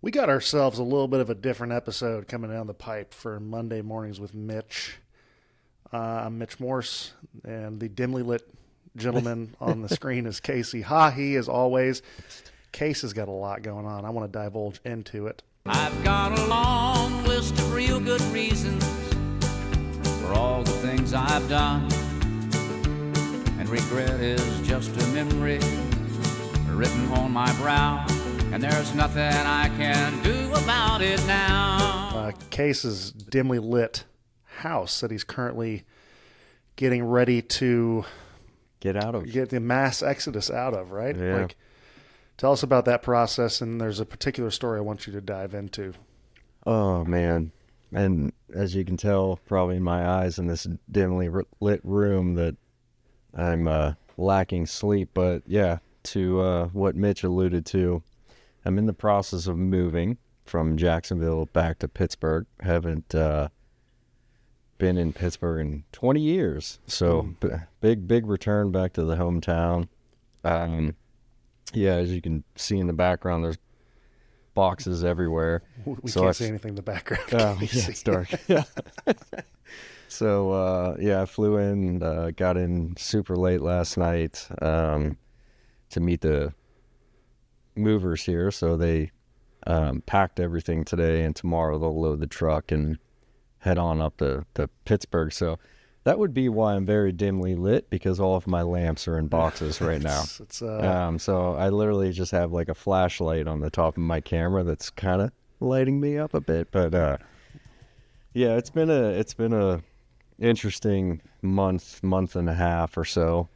We got ourselves a little bit of a different episode coming down the pipe for Monday mornings with Mitch. I'm Mitch Morse, and the dimly lit gentleman on the screen is Casey Hahey, as always. Case has got a lot going on. I want to divulge into it. I've got a long list of real good reasons for all the things I've done, and regret is just a memory written on my brow, and there's nothing I can do about it now. Case's dimly lit house that he's currently getting ready to get the mass exodus out of, right? Yeah. Like, tell us about that process, and there's a particular story I want you to dive into. Oh, man. And as you can tell, probably in my eyes in this dimly lit room, that I'm lacking sleep. But yeah, to what Mitch alluded to, I'm in the process of moving from Jacksonville back to Pittsburgh. Haven't been in Pittsburgh in 20 years. So big return back to the hometown. Yeah, as you can see in the background, there's boxes everywhere. We can't see anything in the background. Oh, yeah, it's dark. Yeah. So, I flew in, got in super late last night to meet the movers here. So they packed everything today, and tomorrow they'll load the truck and head on up to Pittsburgh. So that would be why I'm very dimly lit, because all of my lamps are in boxes right now. So I literally just have like a flashlight on the top of my camera that's kind of lighting me up a bit. But yeah, it's been a interesting month and a half or so.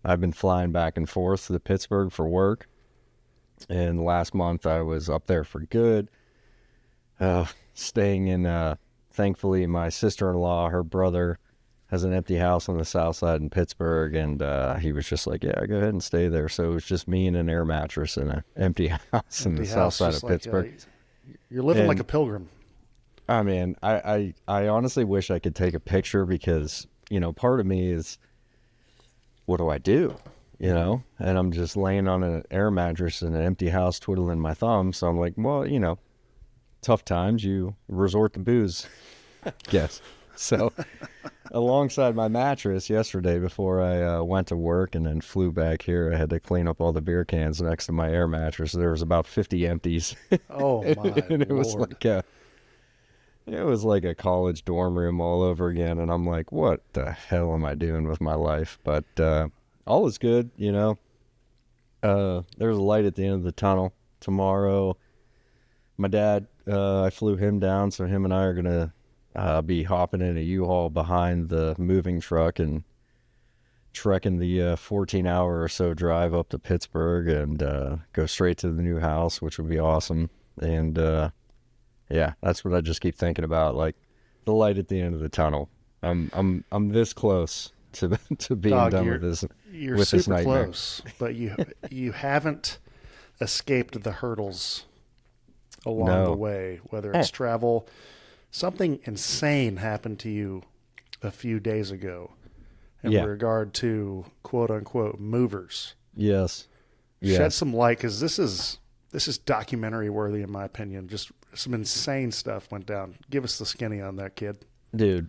I've been flying back and forth to Pittsburgh for work, and last month I was up there for good, staying in. Thankfully, my sister-in-law, her brother, has an empty house on the south side in Pittsburgh, and he was just like, yeah, go ahead and stay there. So it was just me and an air mattress in an empty house in the south side of Pittsburgh. You're living like a pilgrim. I mean, I honestly wish I could take a picture, because, part of me is, what do I do? And I'm just laying on an air mattress in an empty house twiddling my thumbs. So I'm like, well, tough times, you resort to booze. Yes. So alongside my mattress yesterday, before I went to work and then flew back here, I had to clean up all the beer cans next to my air mattress. There was about 50 empties. Oh, my And it was Lord. like a college dorm room all over again. And I'm like, what the hell am I doing with my life? But all is good, There's a light at the end of the tunnel. Tomorrow, my dad, I flew him down, so him and I are going to be hopping in a U-Haul behind the moving truck and trekking the 14-hour or so drive up to Pittsburgh and go straight to the new house, which would be awesome. And yeah, that's what I just keep thinking about, like the light at the end of the tunnel. I'm this close to being done with this. You're with super this nightmare. close, but you haven't escaped the hurdles along the way, whether it's travel. Something insane happened to you a few days ago in regard to quote unquote movers. Yes. Shed some light, because this is documentary worthy in my opinion. Just some insane stuff went down. Give us the skinny on that, kid. Dude.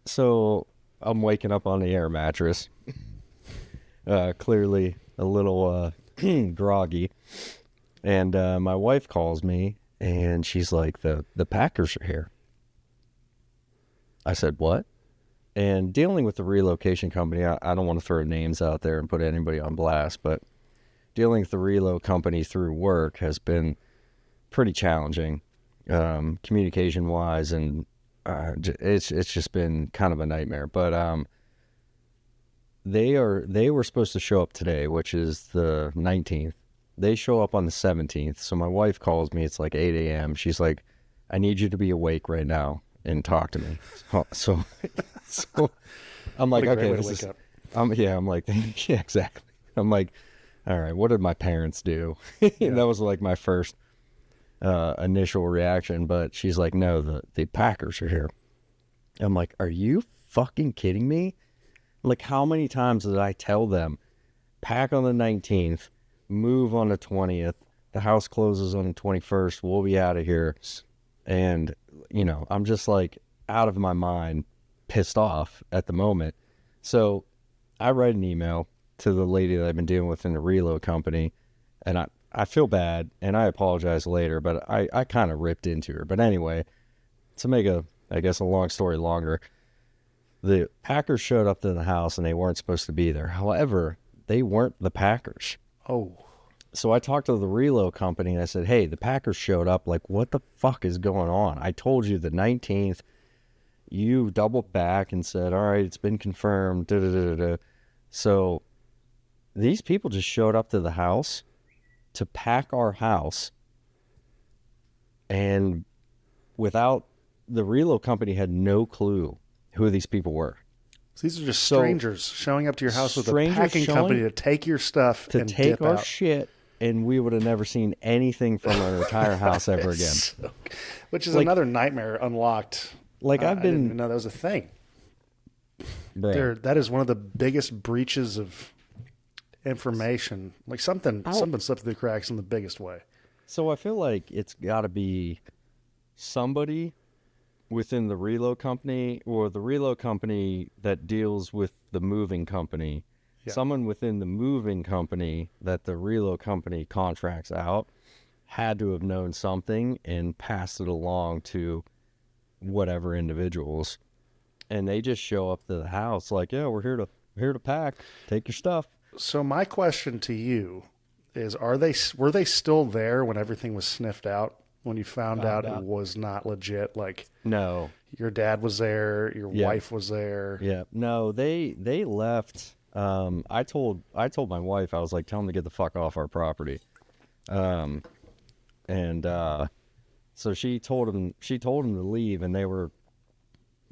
So I'm waking up on the air mattress, clearly a little groggy, and my wife calls me. And she's like, the Packers are here. I said, what? And dealing with the relocation company, I don't want to throw names out there and put anybody on blast, but dealing with the relo company through work has been pretty challenging, communication-wise, and it's just been kind of a nightmare. But they were supposed to show up today, which is the 19th. They show up on the 17th, so my wife calls me. It's like 8 a.m. She's like, I need you to be awake right now and talk to me. So I'm like, okay, this is, I'm like, yeah, exactly. I'm like, all right, what did my parents do? That was like my first initial reaction, but she's like, no, the Packers are here. I'm like, are you fucking kidding me? Like, how many times did I tell them, pack on the 19th, move on the 20th, the house closes on the 21st. We'll be out of here. And, you know, I'm just like out of my mind, pissed off at the moment. So I write an email to the lady that I've been dealing with in the reload company, and I feel bad, and I apologize later, but I kind of ripped into her. But anyway, to make a long story longer, the Packers showed up to the house, and they weren't supposed to be there. However, they weren't the Packers. Oh. So I talked to the reload company, and I said, hey, the Packers showed up. Like, what the fuck is going on? I told you the 19th. You doubled back and said, all right, it's been confirmed. Da, da, da, da. So these people just showed up to the house to pack our house, and without the reload company had no clue who these people were. So these are just strangers showing up to your house with a packing company to take your stuff and take dip our out. shit, and we would have never seen anything from our entire house ever again. So, which is another nightmare unlocked. Like I didn't even know that was a thing. That is one of the biggest breaches of information. Like something slipped through the cracks in the biggest way. So I feel like it's got to be somebody within the reload company, or the reload company that deals with the moving company. Yeah. Someone within the moving company that the reload company contracts out had to have known something and passed it along to whatever individuals, and they just show up to the house like, yeah, we're here to pack, take your stuff. So my question to you is, were they still there when everything was sniffed out, when you found out it was not legit? Like, no, your dad was there, your wife was there. Yeah, no, they left. I told my wife, I was like, tell them to get the fuck off our property. So she told him to leave, and they were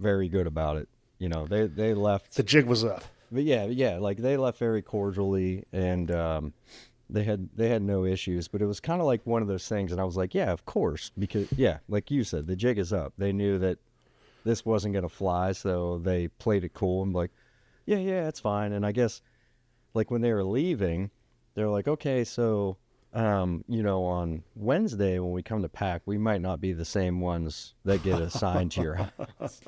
very good about it. You know, they left. The jig was up. But yeah, like they left very cordially, and they had no issues. But it was kind of like one of those things, and I was like, yeah, of course, because like you said, the jig is up. They knew that this wasn't gonna fly, so they played it cool and like, yeah, it's fine. And I guess like when they were leaving, they're like, okay, so. On Wednesday when we come to pack, we might not be the same ones that get assigned to your house.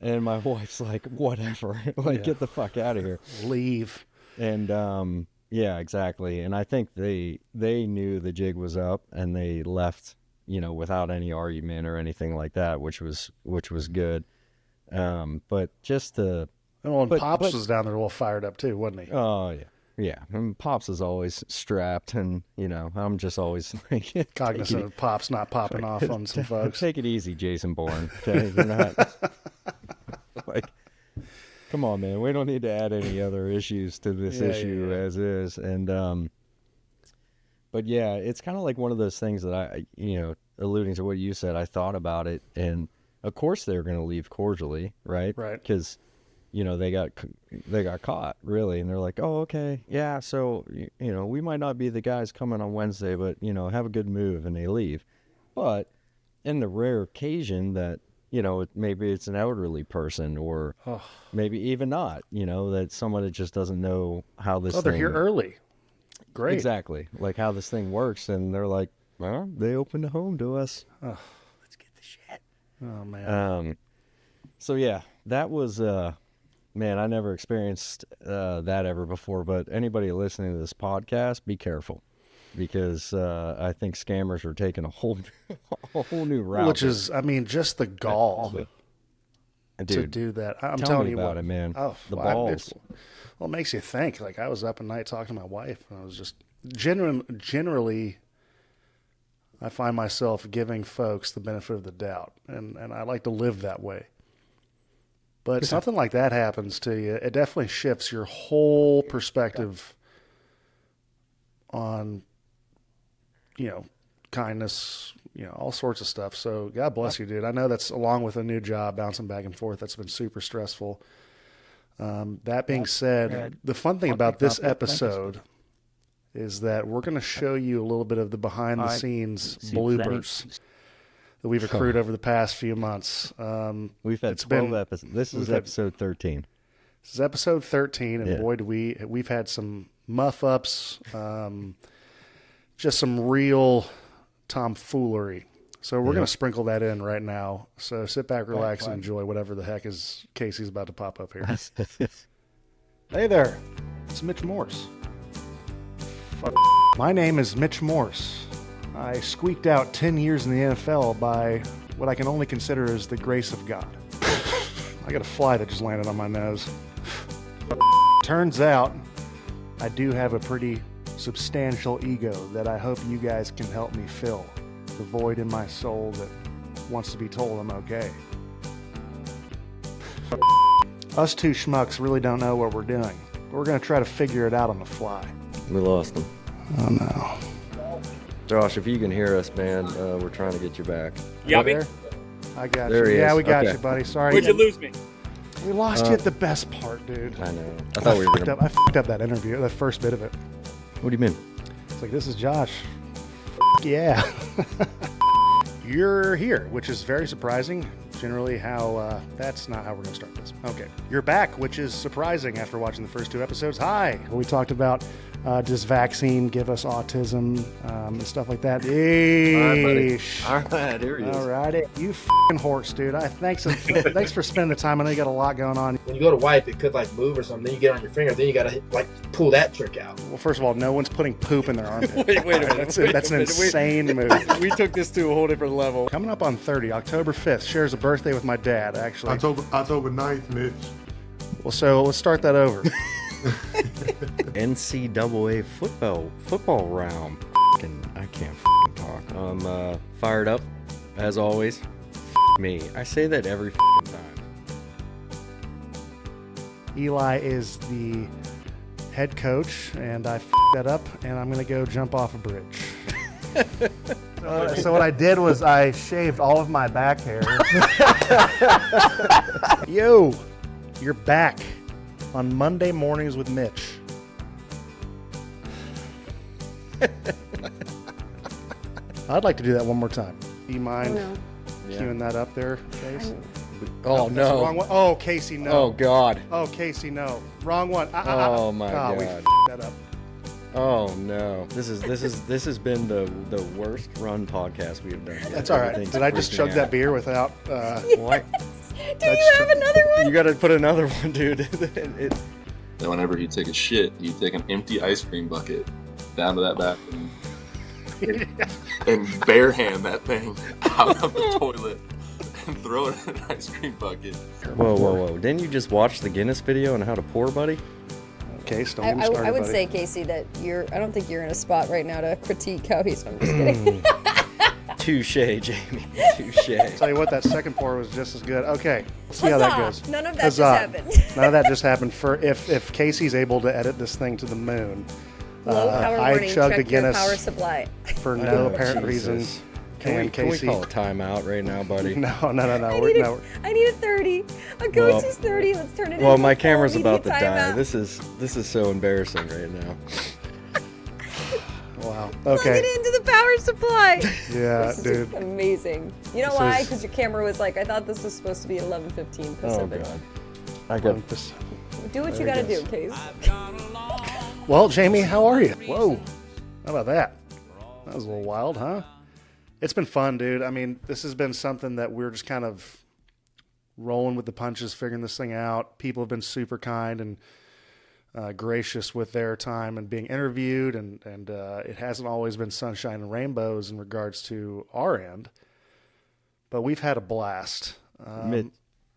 And my wife's like, whatever, get the fuck out of here. Leave. And, yeah, exactly. And I think they knew the jig was up, and they left, without any argument or anything like that, which was good. But just to... Well, and Pops was down there all fired up too, wasn't he? Oh, yeah. Yeah, and Pops is always strapped, and I'm just always like cognizant of Pops not popping off on some folks. Take it easy, Jason Bourne. Okay, you're not like, come on, man. We don't need to add any other issues to this issue as is, and but yeah, it's kind of like one of those things that I, alluding to what you said, I thought about it, and of course they're going to leave cordially, right? Right, because. They got caught, really, and they're like, oh, okay, yeah, so, we might not be the guys coming on Wednesday, but, have a good move, and they leave. But in the rare occasion that, maybe it's an elderly person, or maybe even not, that someone that just doesn't know how this they're here early. Great. Exactly, like how this thing works, and they're like, well, they opened a home to us. Oh, let's get the shit. Oh, man. So, yeah, that was... Man, I never experienced that ever before, but anybody listening to this podcast, be careful, because I think scammers are taking a whole new route. Which is, just the gall to do that. I'm telling you about it, man. Oh, the balls. It makes you think. Like, I was up at night talking to my wife, and I was just generally, I find myself giving folks the benefit of the doubt, and I like to live that way. But something like that happens to you, it definitely shifts your whole perspective on, kindness, all sorts of stuff. So God bless you, dude. I know that's along with a new job, bouncing back and forth. That's been super stressful. That being said, the fun thing about this episode is that we're going to show you a little bit of the behind-the-scenes bloopers that we've accrued over the past few months. We've had 12 episodes. This is episode 13. This is episode 13, and boy, we've had some muff-ups, just some real tomfoolery. So we're going to sprinkle that in right now. So sit back, relax, and enjoy whatever the heck is Casey's about to pop up here. Hey there, it's Mitch Morse. My name is Mitch Morse. I squeaked out 10 years in the NFL by what I can only consider as the grace of God. I got a fly that just landed on my nose. Turns out I do have a pretty substantial ego that I hope you guys can help me fill. The void in my soul that wants to be told I'm okay. Us two schmucks really don't know what we're doing, but we're going to try to figure it out on the fly. We lost him. Oh no. Josh, if you can hear us, man, we're trying to get you back. Got me? I got There you. he Yeah, is. we got Okay. you, buddy. Sorry. Where'd you lose me? We lost you at the best part, dude. I know. I thought we were going to... I fucked up that interview, that first bit of it. What do you mean? It's like, this is Josh. Yeah. You're here, which is very surprising. Generally, that's not how we're going to start this. Okay. You're back, which is surprising after watching the first 2 episodes. Hi. We talked about does vaccine give us autism and stuff like that. Yeesh. All right, here he is. All righty. You f***ing horse, dude. Thanks for spending the time. I know you got a lot going on. When you go to wipe, it could like move or something. Then you get on your finger. Then you gotta like pull that trick out. Well, first of all, no one's putting poop in their armpit. Wait a minute. That's an insane move. We took this to a whole different level. Coming up on 30, October 5th, shares a birthday with my dad, actually. October 9th, Mitch. Well, so let's start that over. NCAA football round. I can't talk. I'm fired up, as always. Me. I say that every time. Eli is the head coach, and I that up, and I'm going to go jump off a bridge. So what I did was I shaved all of my back hair. Yo, you're back on Monday Mornings with Mitch. I'd like to do that one more time. Do you mind queuing that up there, Case? Oh, That's the wrong one. Oh, Casey, no. Oh, God. Oh, Casey, no. Wrong one. Oh, my God. We f***ed that up. Oh no! This has been the worst run podcast we have done yet. That's all right. Everything's Did I just freaking chug out. that beer without... What? Do you have another one? You got to put another one, dude. Then whenever he'd take a shit, he'd take an empty ice cream bucket down to that bathroom and bare hand that thing out of the toilet and throw it in an ice cream bucket. Whoa! Didn't you just watch the Guinness video on how to pour, buddy? Case, don't get me started, I would buddy. say, Casey, that I don't think you're in a spot right now to critique how he's. I'm just kidding. Touche, Jamie. Touche. Tell you what, that second pour was just as good. Okay, let's see how that goes. Huzzah! None of that Huzzah. just happened. None of that just happened. For if Casey's able to edit this thing to the moon, Low power I warning. chugged a Check your Guinness power supply. for no Oh, apparent Jesus. reason. Can we Casey, call a timeout right now, buddy? No. I need a 30. A coach is 30. Let's turn it into Well, a my full camera's media about to die. timeout. This is so embarrassing right now. Wow. Plug Okay. it into the power supply. Yeah, This is dude. amazing. You know This why? is- Because your camera was like, I thought this was supposed to be 11:15 Oh Pacific. God. I got Do what you There gotta it do, Case. Well, Jamie, how are you? Whoa. How about that? That was a little wild, huh? It's been fun, dude. I mean, this has been something that we're just kind of rolling with the punches, figuring this thing out. People have been super kind and gracious with their time and being interviewed, and it hasn't always been sunshine and rainbows in regards to our end, but we've had a blast.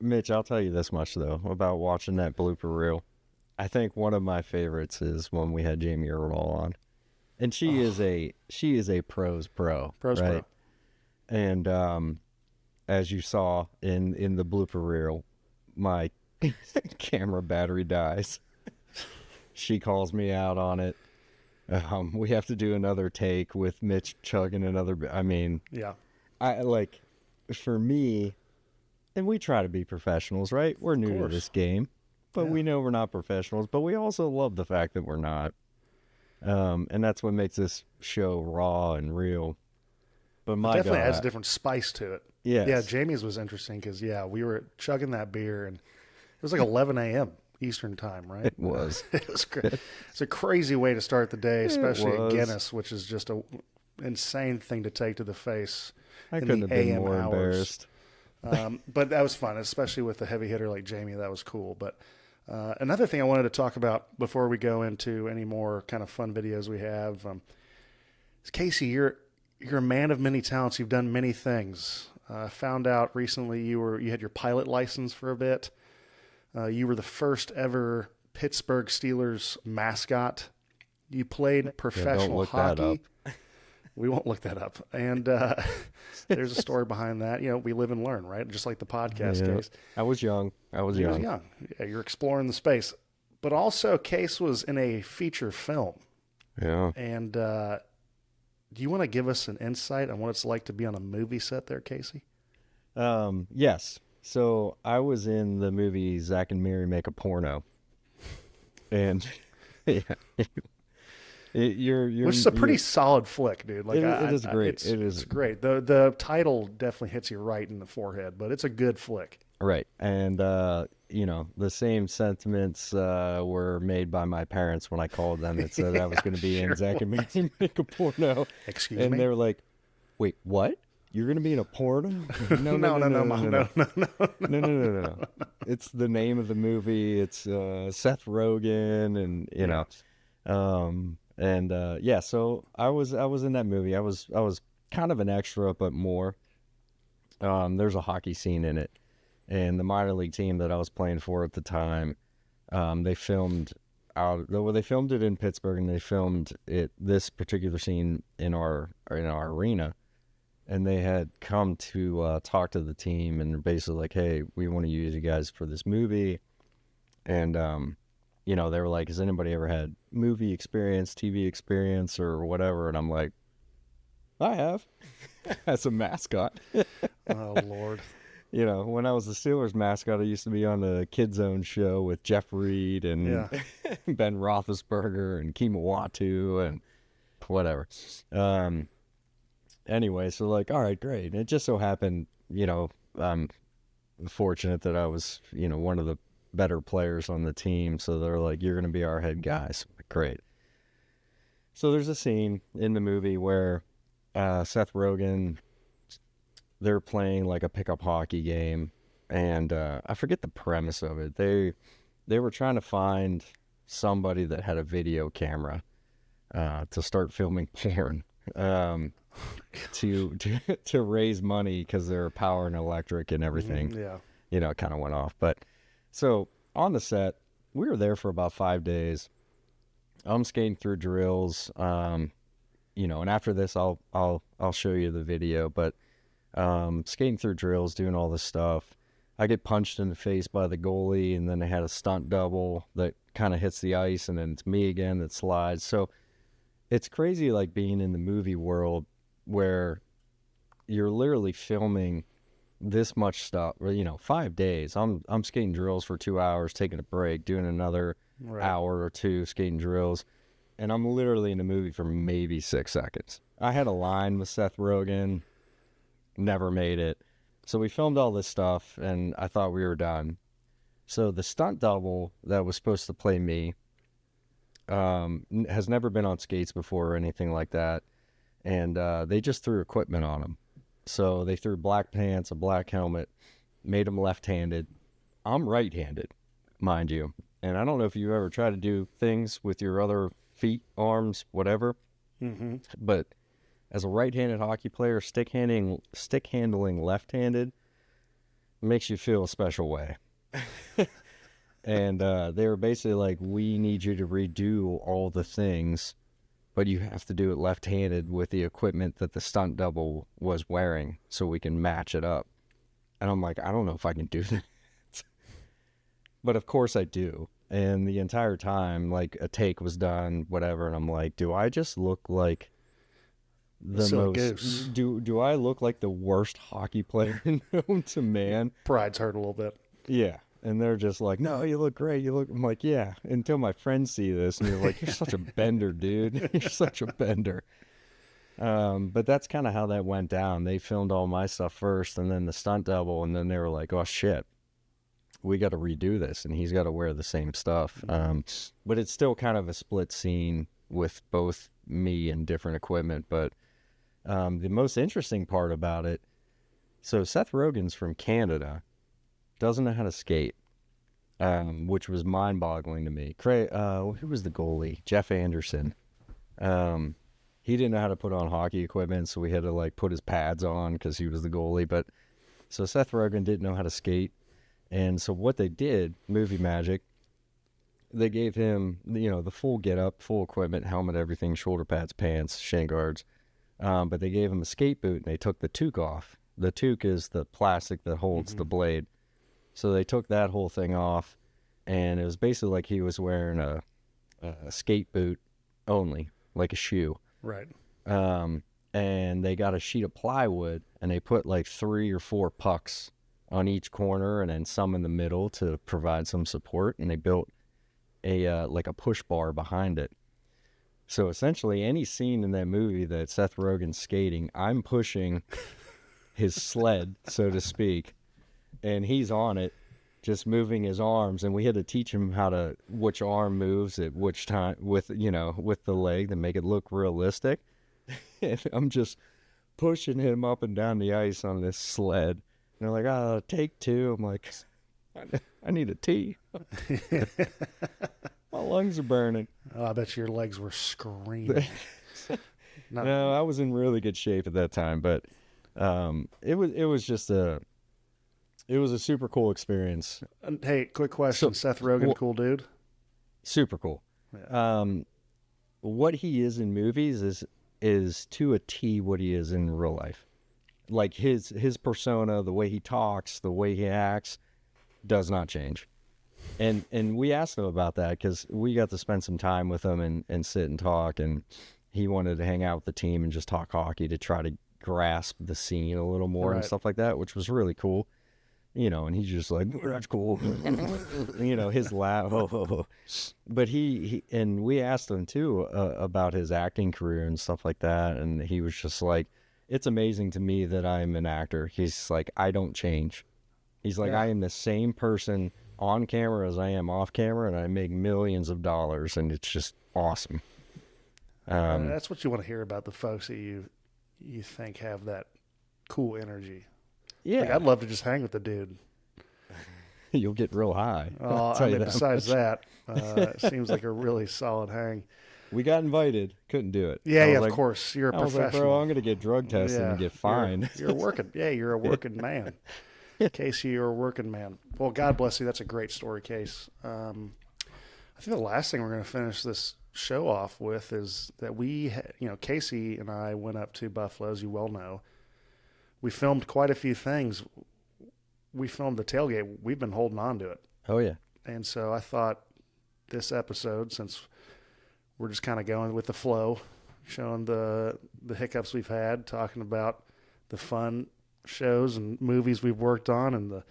Mitch, I'll tell you this much though about watching that blooper reel. I think one of my favorites is when we had Jamie Earl on, and she is a pros pro, Pros right? pro. And as you saw in the blooper reel, my camera battery dies. She calls me out on it. We have to do another take with Mitch chugging another. I mean, Yeah. I like, for me, and we try to be professionals, right? We're new to course. this game, but we know we're not professionals, but we also love the fact that we're not. And that's what makes this show raw and real. But my Definitely God. adds a different spice to it. Yes. Yeah, Jamie's was interesting because, we were chugging that beer, and it was like 11 a.m. Eastern time, right? It was. It was great. It's a crazy way to start the day, especially at was. Guinness, which is just a insane thing to take to the face. I in couldn't the have been AM more hours. embarrassed. But that was fun, especially with a heavy hitter like Jamie. That was cool. But another thing I wanted to talk about before we go into any more kind of fun videos we have is Casey. You're a man of many talents. You've done many things. I found out recently you had your pilot license for a bit. You were the first ever Pittsburgh Steelers mascot. You played professional look that hockey. We won't look that up. And there's a story behind that. You know, we live and learn, right? Just like the podcast case. I was young. He was young. Yeah, you're exploring the space. But also, Case was in a feature film. Yeah. And do you want to give us an insight on what it's like to be on a movie set there, Casey? Yes. So I was in the movie Zack and Miri Make a Porno. And yeah. Which is a pretty solid flick, dude. Like it is great. It's great. The title definitely hits you right in the forehead, but it's a good flick. Right. And, the same sentiments were made by my parents when I called them and said I was going to be in Zack and Miri Make a Porno. Excuse and me? they were like, wait, what? You're going to be in a porno? No. No. It's the name of the movie. It's Seth Rogen and, so I was in that movie. I was kind of an extra, but more. There's a hockey scene in it. And the minor league team that I was playing for at the time, they filmed it in Pittsburgh, and they filmed this particular scene in our arena. And they had come to talk to the team, and they're basically like, hey, we want to use you guys for this movie. And, they were like, has anybody ever had movie experience, TV experience, or whatever? And I'm like, I have, as a mascot. Oh, Lord. When I was the Steelers mascot, I used to be on the Kid Zone show with Jeff Reed and Ben Roethlisberger and Kima Watu and whatever. Anyway, so like, all right, great. And it just so happened, I'm fortunate that I was, one of the better players on the team. So they're like, you're going to be our head guy. So I'm like, great. So there's a scene in the movie where Seth Rogen, they're playing like a pickup hockey game. And I forget the premise of it. They were trying to find somebody that had a video camera to start filming porn. To raise money because they're power and electric and everything. It kind of went off. But so on the set, we were there for about 5 days. I'm skating through drills, and after this, I'll show you the video. But skating through drills, doing all this stuff. I get punched in the face by the goalie, and then they had a stunt double that kind of hits the ice, and then it's me again that slides. So it's crazy, like being in the movie world where you're literally filming this much stuff. 5 days. I'm skating drills for 2 hours, taking a break, doing another hour or two skating drills, and I'm literally in the movie for maybe 6 seconds. I had a line with Seth Rogen, never made it. So we filmed all this stuff, and I thought we were done. So the stunt double that was supposed to play me has never been on skates before or anything like that. And they just threw equipment on him. So they threw black pants, a black helmet, made him left-handed. I'm right-handed, mind you. And I don't know if you ever try to do things with your other feet, arms, whatever. Mm-hmm. But as a right-handed hockey player, stick handling left-handed makes you feel a special way. And they were basically like, we need you to redo all the things, but you have to do it left-handed with the equipment that the stunt double was wearing so we can match it up. And I'm like, I don't know if I can do that. But of course I do. And the entire time, like, a take was done, whatever, and I'm like, do I just look like the most... Do I look like the worst hockey player known to man? Pride's hurt a little bit. Yeah. And they're just like, no, you look great. I'm like, yeah, until my friends see this. And you're like, you're such a bender, dude. You're such a bender. But that's kind of how that went down. They filmed all my stuff first and then the stunt double. And then they were like, oh, shit. we got to redo this, and he's got to wear the same stuff. But it's still kind of a split scene with both me and different equipment. But the most interesting part about it, so Seth Rogen's from Canada, doesn't know how to skate, which was mind-boggling to me. Who was the goalie? Jeff Anderson. He didn't know how to put on hockey equipment, so we had to like put his pads on because he was the goalie. But so Seth Rogen didn't know how to skate, and so what they did, movie magic, they gave him the full get-up, full equipment, helmet, everything, shoulder pads, pants, shin guards. But they gave him a skate boot, and they took the toque off. The toque is the plastic that holds the blade. So they took that whole thing off, and it was basically like he was wearing a skate boot only, like a shoe. Right. And they got a sheet of plywood, and they put like 3 or 4 pucks on each corner and then some in the middle to provide some support, and they built a like a push bar behind it. So essentially any scene in that movie that Seth Rogen's skating, I'm pushing his sled, so to speak, and he's on it, just moving his arms, and we had to teach him which arm moves at which time with the leg to make it look realistic. And I'm just pushing him up and down the ice on this sled. And they're like, "Oh, take 2." I'm like, I need a tea. My lungs are burning. Oh, I bet your legs were screaming. No, I was in really good shape at that time, but it was a super cool experience. Hey, quick question. Seth Rogen, cool dude? Super cool. Yeah. What he is in movies is to a T what he is in real life. Like his persona, the way he talks, the way he acts, does not change. And we asked him about that because we got to spend some time with him and sit and talk, and he wanted to hang out with the team and just talk hockey to try to grasp the scene a little more and stuff like that, which was really cool. And he's just like, "That's cool." His laugh. But he and we asked him too about his acting career and stuff like that, and he was just like, "It's amazing to me that I'm an actor." He's like, "I don't change." He's like, "I am the same person on camera as I am off camera, and I make millions of dollars, and it's just awesome." That's what you want to hear about the folks that you think have that cool energy. Yeah, Like, I'd love to just hang with the dude. You'll get real high. Besides that, it seems like a really solid hang. We got invited, couldn't do it. Yeah, of course. You're a professional. I was like, "Bro, I'm going to get drug tested and get fined." You're a working man. Casey, you're a working man. Well, God bless you. That's a great story, Case. I think the last thing we're going to finish this show off with is that Casey and I went up to Buffalo, as you well know. We filmed quite a few things. We filmed the tailgate. We've been holding on to it. Oh, yeah. And so I thought this episode, since we're just kind of going with the flow, showing the hiccups we've had, talking about the fun shows and movies we've worked on and the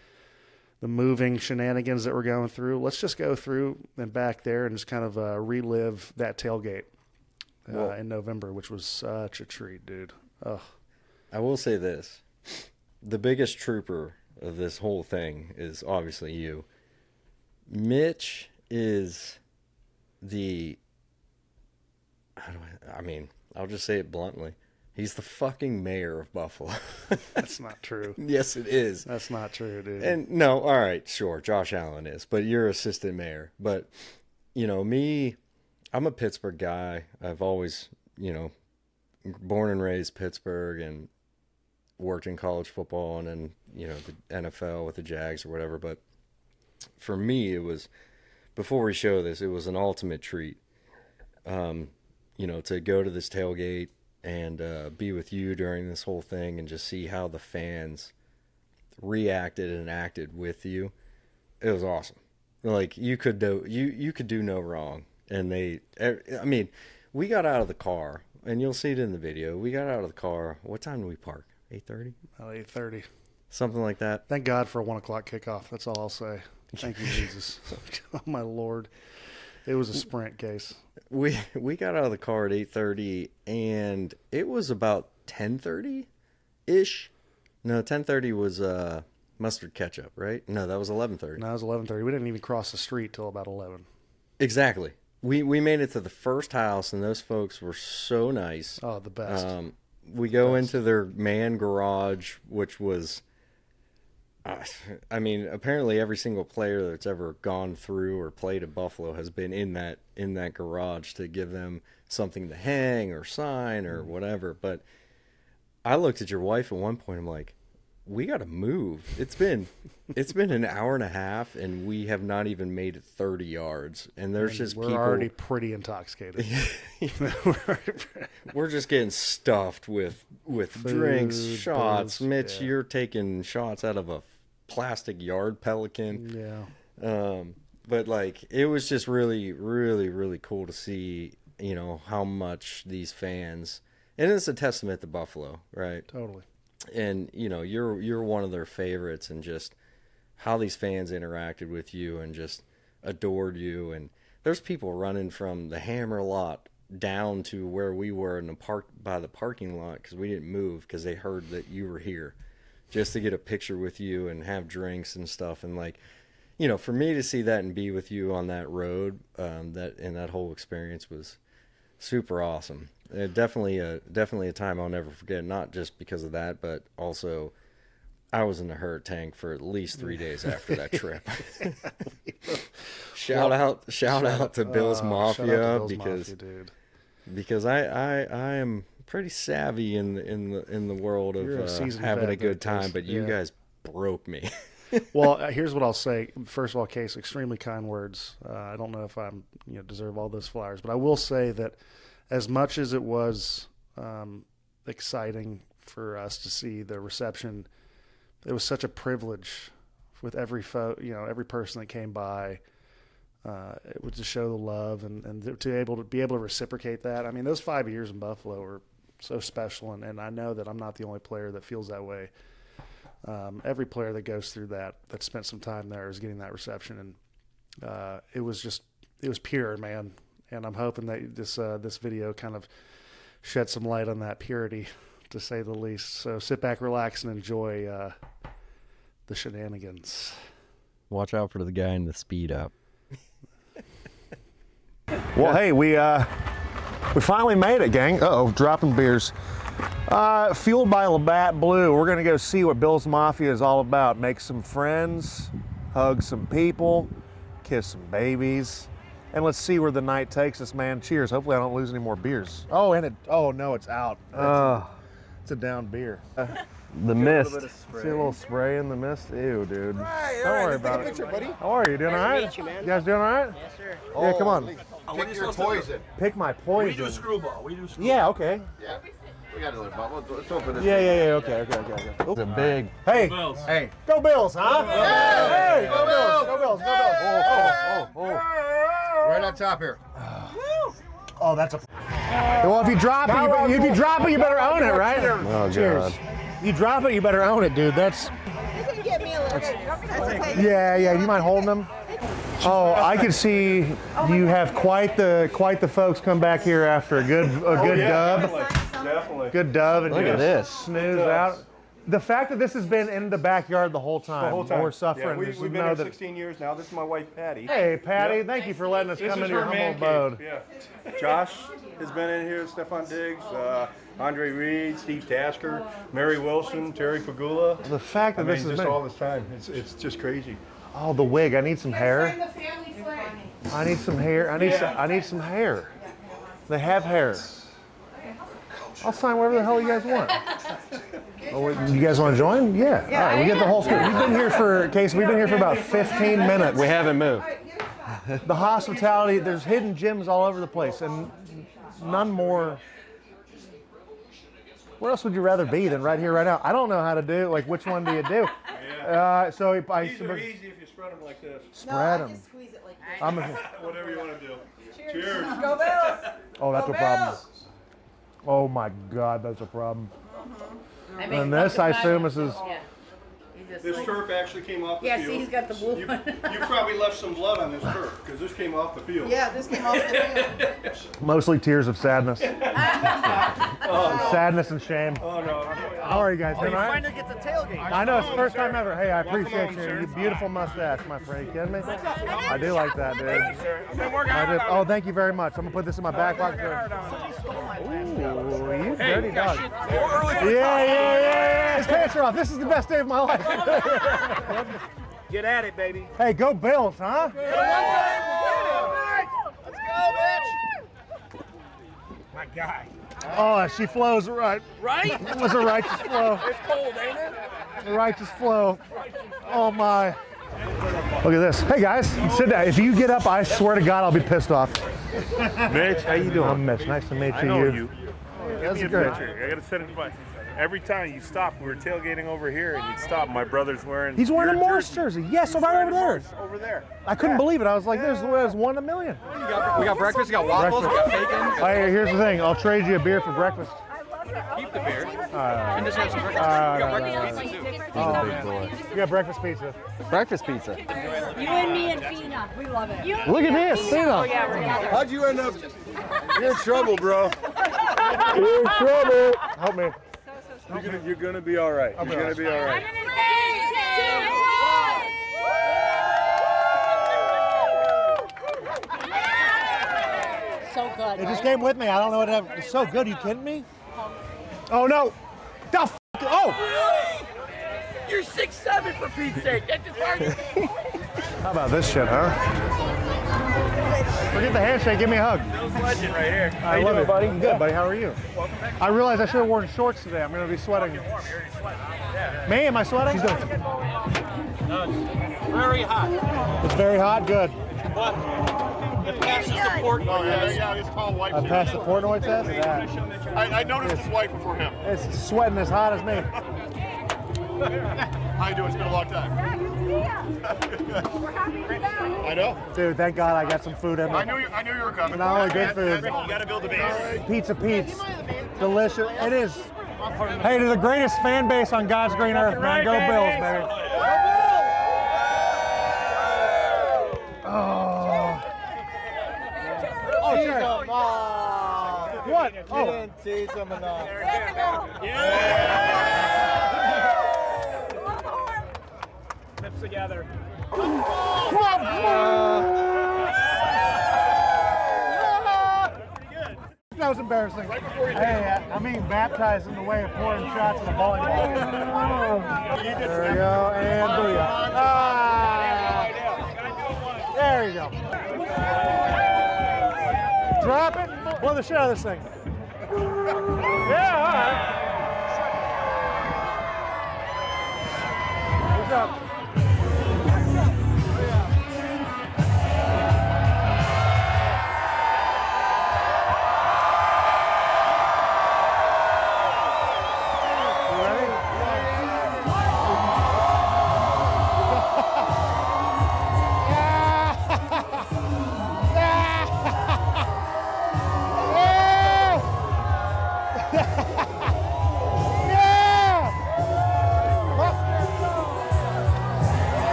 moving shenanigans that we're going through. Let's just go through and back there and just kind of relive that tailgate in November, which was such a treat, dude. Ugh. I will say this. The biggest trooper of this whole thing is obviously you. Mitch is I'll just say it bluntly. He's the fucking mayor of Buffalo. That's not true. Yes, it is. That's not true, dude. And no, all right, sure, Josh Allen is, but you're assistant mayor. But, me, I'm a Pittsburgh guy. I've always, born and raised Pittsburgh and worked in college football and then, the NFL with the Jags or whatever. But for me, it was, before we show this, it was an ultimate treat, to go to this tailgate and be with you during this whole thing and just see how the fans reacted and acted with you. It was awesome. Like, you could do no wrong. And we got out of the car, and you'll see it in the video. We got out of the car. What time did we park? 8:30? 8:30. Something like that. Thank God for a 1 o'clock kickoff. That's all I'll say. Thank you, Jesus. Oh, my Lord. It was a sprint, Case. We got out of the car at 8:30, and it was about 10:30-ish. No, 10:30 was mustard ketchup, right? No, that was 11:30. No, it was 11:30. We didn't even cross the street till about 11. Exactly. We made it to the first house, and those folks were so nice. Oh, the best. We go into their man garage, which was, I mean, apparently every single player that's ever gone through or played at Buffalo has been in that garage to give them something to hang or sign or whatever. But I looked at your wife at one point. I'm like, we got to move. It's been an hour and a half, and we have not even made it 30 yards. And there's just we're people already pretty intoxicated. We're just getting stuffed with drinks, shots. booze, Mitch, yeah. you're taking shots out of a plastic yard pelican. Yeah. But like, it was just really, really, really cool to see, how much these fans, and it's a testament to Buffalo, right? Totally. And you're one of their favorites, and just how these fans interacted with you and just adored you. And there's people running from the Hammer lot down to where we were in the parking lot, because we didn't move because they heard that you were here, just to get a picture with you and have drinks and stuff. And like, for me to see that and be with you on that road, that whole experience was super awesome. Definitely a time I'll never forget. Not just because of that, but also I was in a hurt tank for at least 3 days after that trip. Shout out to Bill's Mafia, shout out to Bill's because Mafia, dude. because I am pretty savvy in the world You're a of seasoned having vet, a good though, time, Case. but you Yeah. guys broke me. Well, here's what I'll say. First of all, Case, extremely kind words. I don't know if I'm deserve all those flowers, but I will say that as much as it was exciting for us to see the reception, it was such a privilege with every every person that came by. It was to show the love and to be able to reciprocate that. I mean, those 5 years in Buffalo were so special, and I know that I'm not the only player that feels that way. Every player that goes through that spent some time there is getting that reception, and it was pure, man. And I'm hoping that this video kind of shed some light on that purity, to say the least. So sit back, relax, and enjoy the shenanigans. Watch out for the guy in the speed up. Well, hey, we finally made it, gang. Uh-oh, dropping beers. Fueled by Labatt Blue, we're gonna go see what Bill's Mafia is all about. Make some friends, hug some people, kiss some babies, and let's see where the night takes us, man. Cheers. Hopefully I don't lose any more beers. Oh, no, it's out. It's a down beer. The mist. See a little spray in the mist? Ew, dude. Right, Don't worry let's about take a it. picture, buddy. How are you? Doing all right? meet you, man. You guys doing all right? Yes, sir. Yeah, come on. Pick your poison. Pick my poison. We do screwball. Yeah, okay. Yeah. We got another bottle. Let's open this. Yeah, okay. It's a big. Hey, Hey. go Bills, huh? Hey, go Bills, go Bills, go Bills. Oh. Right on top here. Oh, that's a. Well, if you drop it, you better own it, right? Oh, Cheers. God. You drop it, you better own it, dude. That's. You can get me a little bit. That's okay. Yeah. You mind holding them? Oh, I can see you have quite the folks come back here after a good dub. Definitely. Good dub, and Look you at this. snooze out. The fact that this has been in the backyard the whole time, The whole time. we're suffering. Yeah, There's we've know been here that- 16 years now. This is my wife, Patty. Hey, Patty, Yep. thank you for letting us This come is into your her humble man abode. cave. Yeah. Josh has been in here, Stefan Diggs, Andre Reed, Steve Tasker, Mary Wilson, Terry Pagula. The fact that this has just been all this time. It's just crazy. oh, the wig. I need some hair. the family flag. I need some hair. I need some hair. They have hair. I'll sign whatever the hell you guys want. Oh, you guys want to join? Yeah. All right, we get the whole school. We've been here for about 15 minutes. We haven't moved. The hospitality, there's hidden gems all over the place, and none more. Where else would you rather be than right here, right now? I don't know how to do. Like, which one do you do? So I These are easy if you spread them like this. spread them. Squeeze it like I'm Whatever you want to do. Cheers. Go Bills. oh, that's a problem. Oh my God, that's a problem. And this, I assume, this is. This turf actually came off the Yeah, field. see, he's got the blue one. You probably left some blood on this turf because this came off the field. Yeah, this came off the field. Mostly tears of sadness. Sadness and shame. Oh no. How are you guys? Doing all right? Finally get the tailgate. I know, it's the first time ever. Hey, I appreciate you. You beautiful mustache, my friend. You kidding me? I do like that, dude. Oh, thank you very much. I'm going to put this in my back pocket. Ooh, you dirty dog. Yeah. His pants are off. This is the best day of my life. Get at it, baby. Hey, go Bills, huh? Let's go, bitch. My guy. Oh, she flows right. Right? It was a righteous flow. It's cold, ain't it? A righteous flow. Oh, my. Look at this. Hey, guys, sit down. If you get up, I swear to God, I'll be pissed off. Mitch, how you doing? I'm Mitch. Nice to meet you. I know you. That's Give me a great. picture. I gotta send it to my. Every time you stop, we were tailgating over here, and you'd stop. My brother's wearing. He's wearing a your Morse jersey. Yes, He's right over wearing there. Morse over there. I couldn't believe it. I was like, there's one in a million. We got breakfast, we got waffles, we got bacon. Hey, here's the thing. I'll trade you a beer for breakfast. Keep the beer. And just have some breakfast. We got breakfast pizza, too. Oh, big boy. You got breakfast pizza. Breakfast pizza. You and me and Fina. We love it. Look at this. Fina. Oh, yeah, we're together. How'd you end up? You're in trouble, bro. You're in trouble. Help me. You're gonna be all right. You're gonna be all right. So good. It just came with me. I don't know what happened. It's so good. You kidding me? Oh, no. The f***? Oh! You're 6'7" for Pete's sake. That's just hard. How about this shit, huh? Forget the handshake. Give me a hug. Legend right here. I love it, buddy. I'm good, buddy. How are you? I realized I should have worn shorts today. I'm going to be sweating. Me? Am I sweating? Very hot. It's very hot. Good. But it passes the Portnoy test. Yeah, his tall wife. I passed the Portnoy test? Yeah. I noticed his wife before him. It's sweating as hot as me. How you doing? It's been a long time. I know. Dude, thank God I got some food in me. I knew you were coming. Not only good food. You gotta build a base. Pizza Pete's. Delicious. It is. Hey, to the greatest fan base on God's green earth, man. Go Bills, baby. Oh. Oh, sure. What? Oh. Didn't tease him enough. Lips together. That was embarrassing. Hey, I'm being baptized in the way of pouring shots in a bowling ball. There we go, and booyah. Ah, there you go. Drop it, blow the shit out of this thing. Yeah, all right. What's up?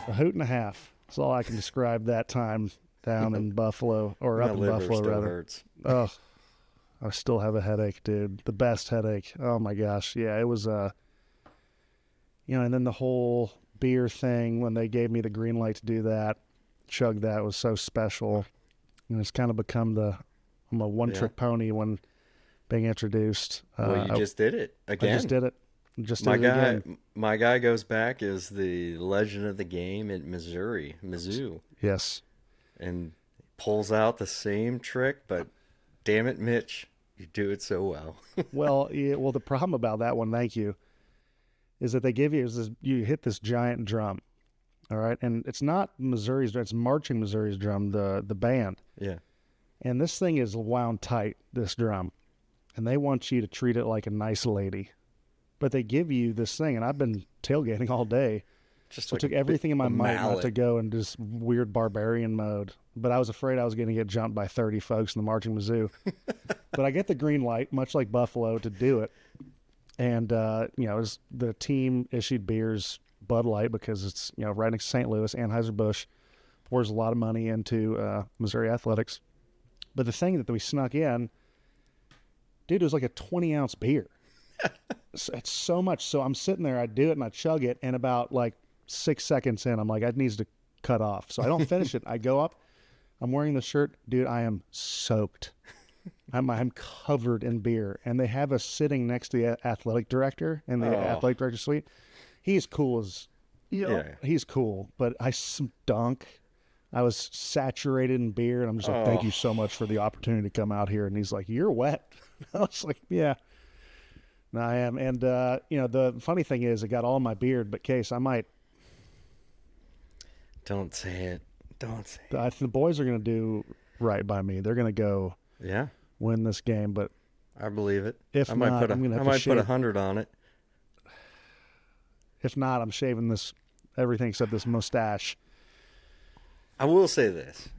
A hoot and a half. That's all I can describe that time down in Buffalo, or up in Buffalo, rather. Hurts. Oh, I still have a headache, dude. The best headache. Oh my gosh. Yeah, it was, and then the whole beer thing when they gave me the green light to do that, chug that was so special. And it's kind of become I'm a one-trick pony when being introduced. Well, you just did it again. I just did it. Again. My guy goes back as the legend of the game at Mizzou. Yes. And pulls out the same trick, but damn it, Mitch, you do it so well. Well, the problem about that one, thank you, is that they give you you hit this giant drum, all right, and it's not Missouri's drum, it's Marching Missouri's drum, the band. Yeah. And this thing is wound tight, this drum. and they want you to treat it like a nice lady. But they give you this thing, and I've been tailgating all day. Just So like I took everything in my might not mallet. to go in this weird barbarian mode. But I was afraid I was going to get jumped by 30 folks in the marching Mizzou. But I get the green light, much like Buffalo, to do it. And, it was the team issued beers, Bud Light, because it's, right next to St. Louis. Anheuser-Busch pours a lot of money into Missouri athletics. But the thing that we snuck in, dude, it was like a 20-ounce beer. It's so much. So I'm sitting there, I do it, and I chug it, and about like 6 seconds in, I'm like, it needs to cut off. So I don't finish it. I go up. I'm wearing the shirt. Dude, I am soaked. I'm covered in beer. And they have us sitting next to the athletic director in the athletic director suite. He's cool as, he's cool, but I stunk. I was saturated in beer, and I'm just like, thank you so much for the opportunity to come out here. And he's like, you're wet. I was like, yeah. No, I am. And, the funny thing is, it got all my beard, but Case, I might. Don't say it. Don't say it. I think the boys are going to do right by me. They're going to go win this game, but I believe it. If I might not, put I'm going to have I to might shave. put 100 on it. If not, I'm shaving everything except this mustache. I will say this,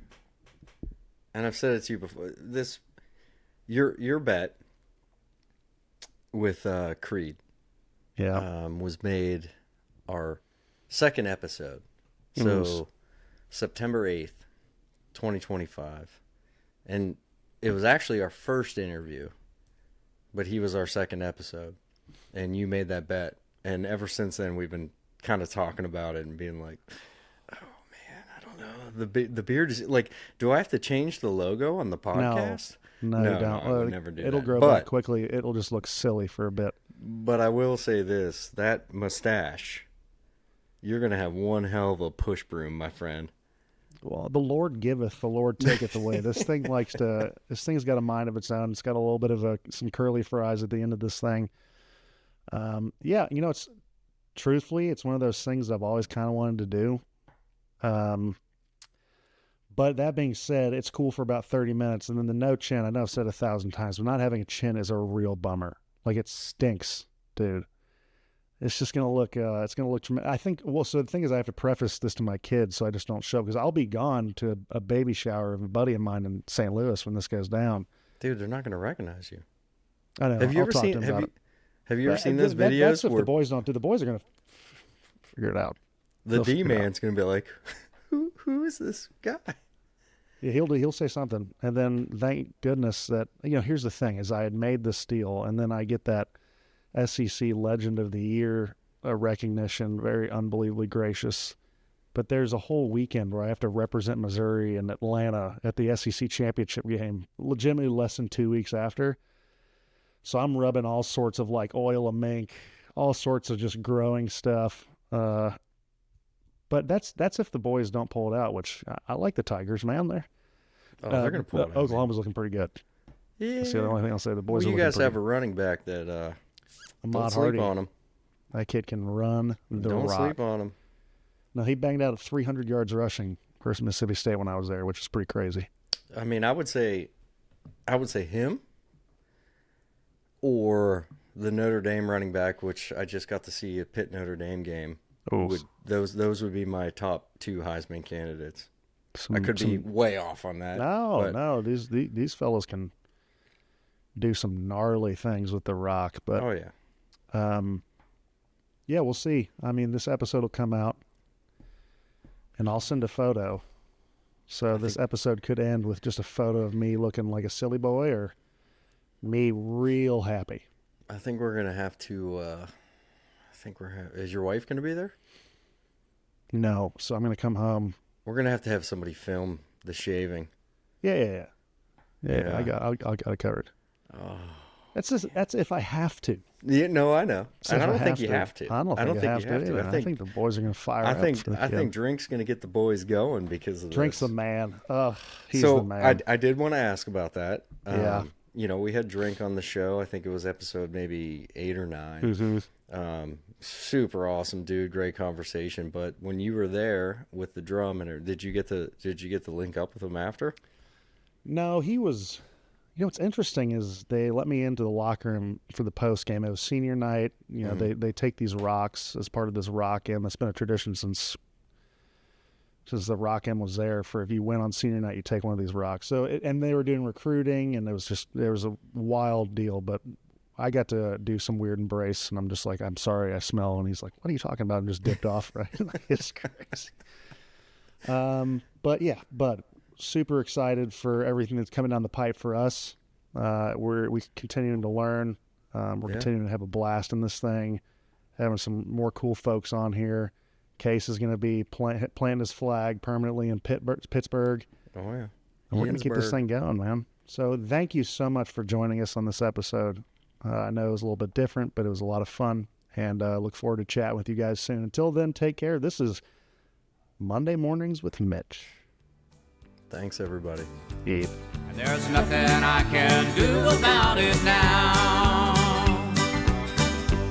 and I've said it to you before. Your bet with Creed, was made our second episode, so September 8th, 2025, and it was actually our first interview, but he was our second episode, and you made that bet, and ever since then we've been kind of talking about it and being like, the beard is like, do I have to change the logo on the podcast? No, you don't. I would never do It'll that. grow back quickly. It'll just look silly for a bit. But I will say this, that mustache, you're going to have one hell of a push broom, my friend. Well, the Lord giveth, the Lord taketh away. This thing's got a mind of its own. It's got a little bit of some curly fries at the end of this thing. It's truthfully, it's one of those things I've always kind of wanted to do. But that being said, it's cool for about 30 minutes. And then the no chin, I know I've said 1,000 times, but not having a chin is a real bummer. Like, it stinks, dude. It's just going to look, tremendous. I think, so the thing is, I have to preface this to my kids so I just don't show, because I'll be gone to a baby shower of a buddy of mine in St. Louis when this goes down. Dude, they're not going to recognize you. I know. Have you ever seen those videos? That's if the boys don't do. The boys are going to figure it out. The D-man's going to be like, who is this guy? Yeah, he'll say something, and then thank goodness that, here's the thing, is I had made this deal, and then I get that SEC Legend of the Year recognition, very unbelievably gracious. But there's a whole weekend where I have to represent Missouri in Atlanta at the SEC championship game, legitimately less than 2 weeks after. So I'm rubbing all sorts of like oil of mink, all sorts of just growing stuff. But that's if the boys don't pull it out, which I like the Tigers, man. They're going to pull it out. Oklahoma's looking pretty good. Yeah. That's the only thing I'll say. The boys are you looking guys pretty have a running back that don't sleep on him. That kid can run the Don't rock. sleep on him. No, he banged out 300 yards rushing versus Mississippi State when I was there, which is pretty crazy. I mean, I would say him or the Notre Dame running back, which I just got to see at Pitt Notre Dame game. Those would be my top two Heisman candidates. I could be way off on that. No, these fellows can do some gnarly things with the rock. But we'll see. I mean, this episode will come out, and I'll send a photo. So this episode could end with just a photo of me looking like a silly boy, or me real happy. I think we're gonna have to. Is your wife gonna be there? No, so I'm gonna come home. We're gonna have to have somebody film the shaving. Yeah. I got it covered. Oh, that's if I have to. Yeah, no, I know. I don't think you have to. I don't think you have to. I think the boys are gonna fire. I think Drink's gonna get the boys going because of Drink's this. the man. He's the man. I did want to ask about that. Yeah. We had Drink on the show. I think it was episode maybe 8 or 9. Super awesome dude, great conversation. But when you were there with the drum, did you get to link up with him after? No, he was You know what's interesting is they let me into the locker room for the post game. It was senior night. You know, they take these rocks as part of this rock M. That's been a tradition since the rock M was there. For if you went on senior night, you take one of these rocks. So and they were doing recruiting, and there was a wild deal. But I got to do some weird embrace, and I'm just like, I'm sorry, I smell. And he's like, what are you talking about? And just dipped off. Right? It's crazy. But yeah, super excited for everything that's coming down the pipe for us. We continuing to learn. We're continuing to have a blast in this thing, having some more cool folks on here. Case is going to be planting his flag permanently in Pittsburgh. Oh, yeah. And we're going to keep this thing going, man. So thank you so much for joining us on this episode. I know it was a little bit different, but it was a lot of fun. And look forward to chatting with you guys soon. Until then, take care. This is Monday Mornings with Mitch. Thanks, everybody. Yeah. And there's nothing I can do about it now.